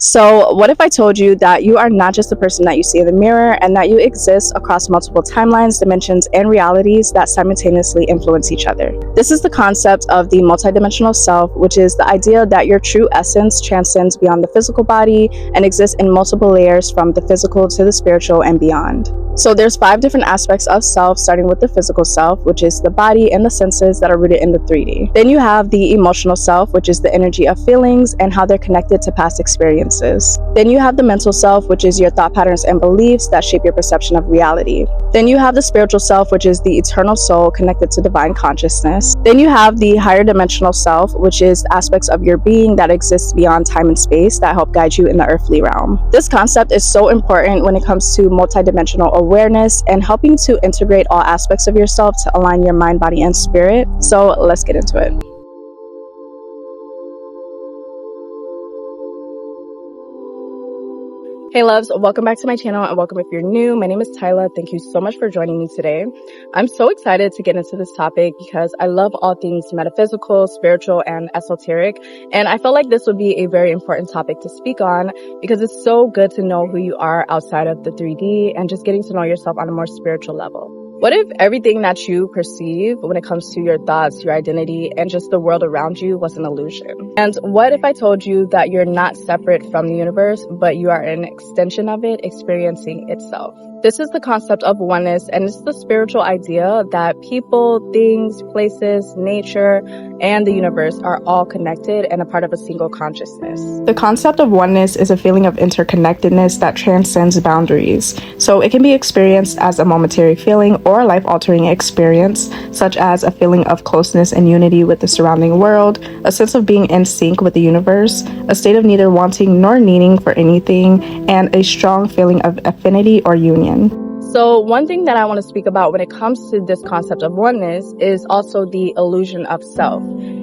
So, what if I told you that you are not just the person that you see in the mirror and that you exist across multiple timelines, dimensions, and realities that simultaneously influence each other? This is the concept of the multidimensional self, which is the idea that your true essence transcends beyond the physical body and exists in multiple layers from the physical to the spiritual and beyond. So there's 5 different aspects of self, starting with the physical self, which is the body and the senses that are rooted in the 3D. Then you have the emotional self, which is the energy of feelings and how they're connected to past experiences. Then you have the mental self, which is your thought patterns and beliefs that shape your perception of reality. Then you have the spiritual self, which is the eternal soul connected to divine consciousness. Then you have the higher dimensional self, which is aspects of your being that exist beyond time and space that help guide you in the earthly realm. This concept is so important when it comes to multidimensional awareness and helping to integrate all aspects of yourself to align your mind, body, and spirit. So let's get into it. Hey loves, welcome back to my channel and welcome if you're new. My name is Tyy. Thank you so much for joining me today. I'm so excited to get into this topic because I love all things metaphysical, spiritual, and esoteric. And I felt like this would be a very important topic to speak on because it's so good to know who you are outside of the 3D and just getting to know yourself on a more spiritual level. What if everything that you perceive when it comes to your thoughts, your identity, and just the world around you was an illusion? And what if I told you that you're not separate from the universe, but you are an extension of it, experiencing itself? This is the concept of oneness, and it's the spiritual idea that people, things, places, nature, and the universe are all connected and a part of a single consciousness. The concept of oneness is a feeling of interconnectedness that transcends boundaries. So it can be experienced as a momentary feeling or a life-altering experience, such as a feeling of closeness and unity with the surrounding world, a sense of being in sync with the universe, a state of neither wanting nor needing for anything, and a strong feeling of affinity or union. So one thing that I want to speak about when it comes to this concept of oneness is also the illusion of self.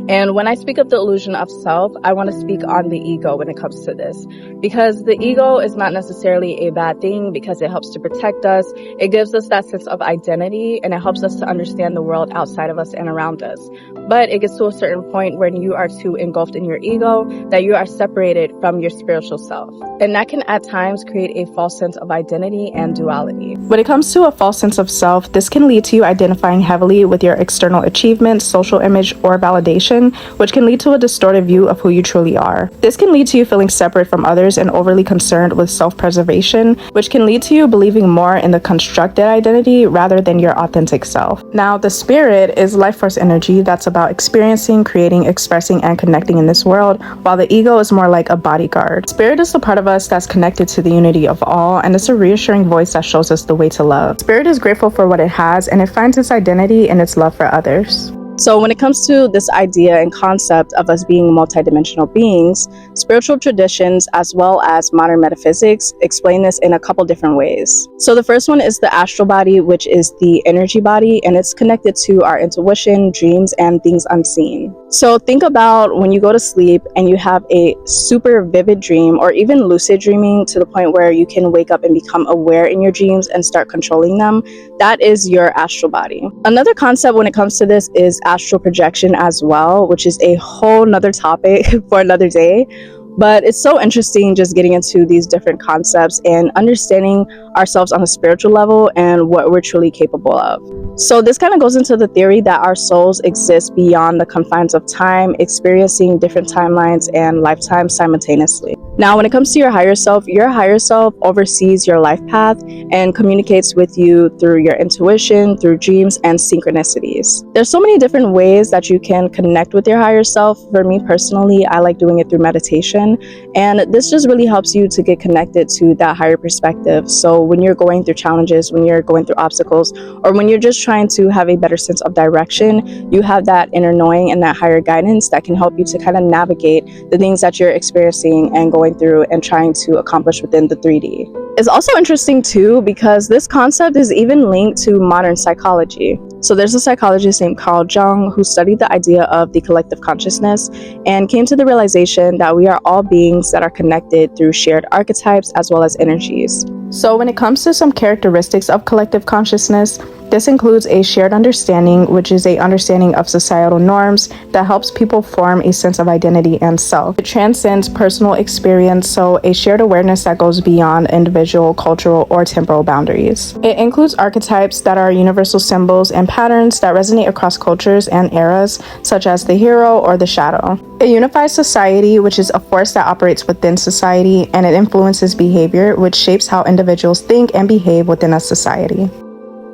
And when I speak of the illusion of self, I want to speak on the ego when it comes to this. Because the ego is not necessarily a bad thing because it helps to protect us. It gives us that sense of identity and it helps us to understand the world outside of us and around us. But it gets to a certain point when you are too engulfed in your ego that you are separated from your spiritual self. And that can at times create a false sense of identity and duality. When it comes to a false sense of self, this can lead to you identifying heavily with your external achievements, social image, or validation, which can lead to a distorted view of who you truly are. This can lead to you feeling separate from others and overly concerned with self-preservation, which can lead to you believing more in the constructed identity rather than your authentic self. Now, the spirit is life force energy that's about experiencing, creating, expressing, and connecting in this world, while the ego is more like a bodyguard. Spirit is the part of us that's connected to the unity of all, and it's a reassuring voice that shows us the way to love. Spirit is grateful for what it has, and it finds its identity in its love for others. So when it comes to this idea and concept of us being multidimensional beings, spiritual traditions as well as modern metaphysics explain this in a couple different ways. So the first one is the astral body, which is the energy body, and it's connected to our intuition, dreams, and things unseen. So think about when you go to sleep and you have a super vivid dream or even lucid dreaming to the point where you can wake up and become aware in your dreams and start controlling them. That is your astral body. Another concept when it comes to this is astral projection as well, which is a whole nother topic for another day. But it's so interesting just getting into these different concepts and understanding ourselves on a spiritual level and what we're truly capable of. So this kind of goes into the theory that our souls exist beyond the confines of time, experiencing different timelines and lifetimes simultaneously. Now, when it comes to your higher self oversees your life path and communicates with you through your intuition, through dreams, and synchronicities. There's so many different ways that you can connect with your higher self. For me personally, I like doing it through meditation, and this just really helps you to get connected to that higher perspective. So when you're going through challenges, when you're going through obstacles, or when you're just trying to have a better sense of direction, you have that inner knowing and that higher guidance that can help you to kind of navigate the things that you're experiencing and going through and trying to accomplish within the 3D. It's also interesting too because this concept is even linked to modern psychology. So there's a psychologist named Carl Jung who studied the idea of the collective consciousness and came to the realization that we are all beings that are connected through shared archetypes as well as energies. So when it comes to some characteristics of collective consciousness, This includes a shared understanding, which is an understanding of societal norms that helps people form a sense of identity and self. It transcends personal experience, so a shared awareness that goes beyond individual, cultural, or temporal boundaries. It includes archetypes that are universal symbols and patterns that resonate across cultures and eras, such as the hero or the shadow. It unifies society, which is a force that operates within society, and it influences behavior, which shapes how individuals think and behave within a society.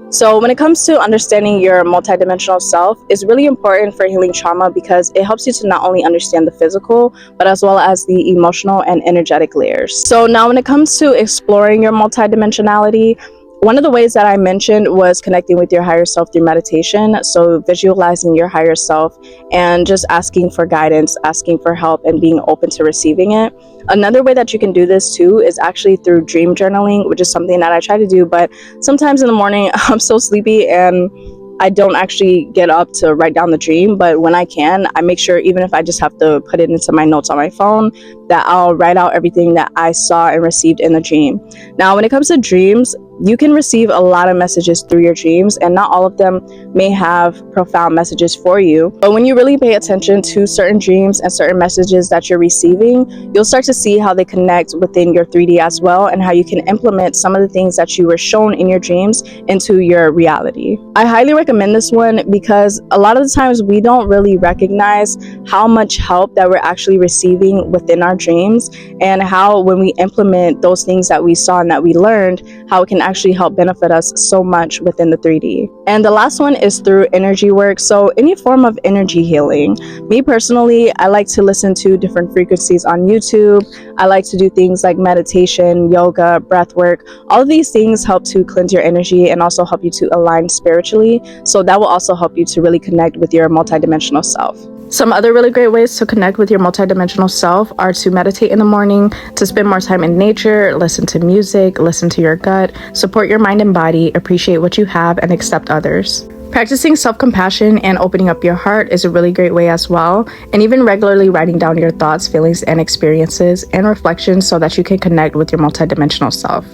So when it comes to understanding your multidimensional self, it's really important for healing trauma because it helps you to not only understand the physical, but as well as the emotional and energetic layers. So now when it comes to exploring your multidimensionality, one of the ways that I mentioned was connecting with your higher self through meditation. So visualizing your higher self and just asking for guidance, asking for help, and being open to receiving it. Another way that you can do this too is actually through dream journaling, which is something that I try to do, but sometimes in the morning I'm so sleepy and I don't actually get up to write down the dream, but when I can, I make sure, even if I just have to put it into my notes on my phone, that I'll write out everything that I saw and received in the dream. Now, when it comes to dreams, you can receive a lot of messages through your dreams, and not all of them may have profound messages for you. But when you really pay attention to certain dreams and certain messages that you're receiving, you'll start to see how they connect within your 3D as well, and how you can implement some of the things that you were shown in your dreams into your reality. I highly recommend this one because a lot of the times we don't really recognize how much help that we're actually receiving within our dreams, and how when we implement those things that we saw and that we learned, how it can actually help benefit us so much within the 3D. And the last one is through energy work. So any form of energy healing. Me personally, I like to listen to different frequencies on YouTube. I like to do things like meditation, yoga, breath work. All of these things help to cleanse your energy and also help you to align spiritually. So that will also help you to really connect with your multidimensional self. Some other really great ways to connect with your multidimensional self are to meditate in the morning, to spend more time in nature, listen to music, listen to your gut, support your mind and body, appreciate what you have, and accept others. Practicing self-compassion and opening up your heart is a really great way as well, and even regularly writing down your thoughts, feelings, and experiences and reflections so that you can connect with your multidimensional self.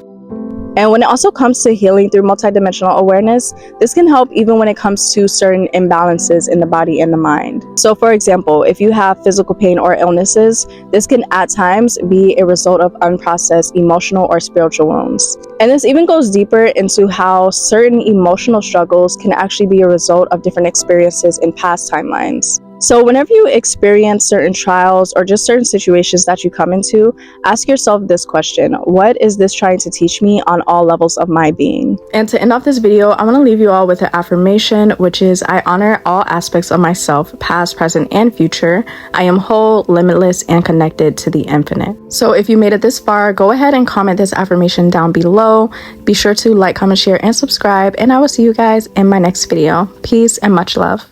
And when it also comes to healing through multidimensional awareness, this can help even when it comes to certain imbalances in the body and the mind. So for example, if you have physical pain or illnesses, this can at times be a result of unprocessed emotional or spiritual wounds. And this even goes deeper into how certain emotional struggles can actually be a result of different experiences in past timelines. So whenever you experience certain trials or just certain situations that you come into, ask yourself this question: what is this trying to teach me on all levels of my being? And to end off this video, I want to leave you all with an affirmation, which is: I honor all aspects of myself, past, present, and future. I am whole, limitless, and connected to the infinite. So if you made it this far, go ahead and comment this affirmation down below. Be sure to like, comment, share, and subscribe, and I will see you guys in my next video. Peace and much love.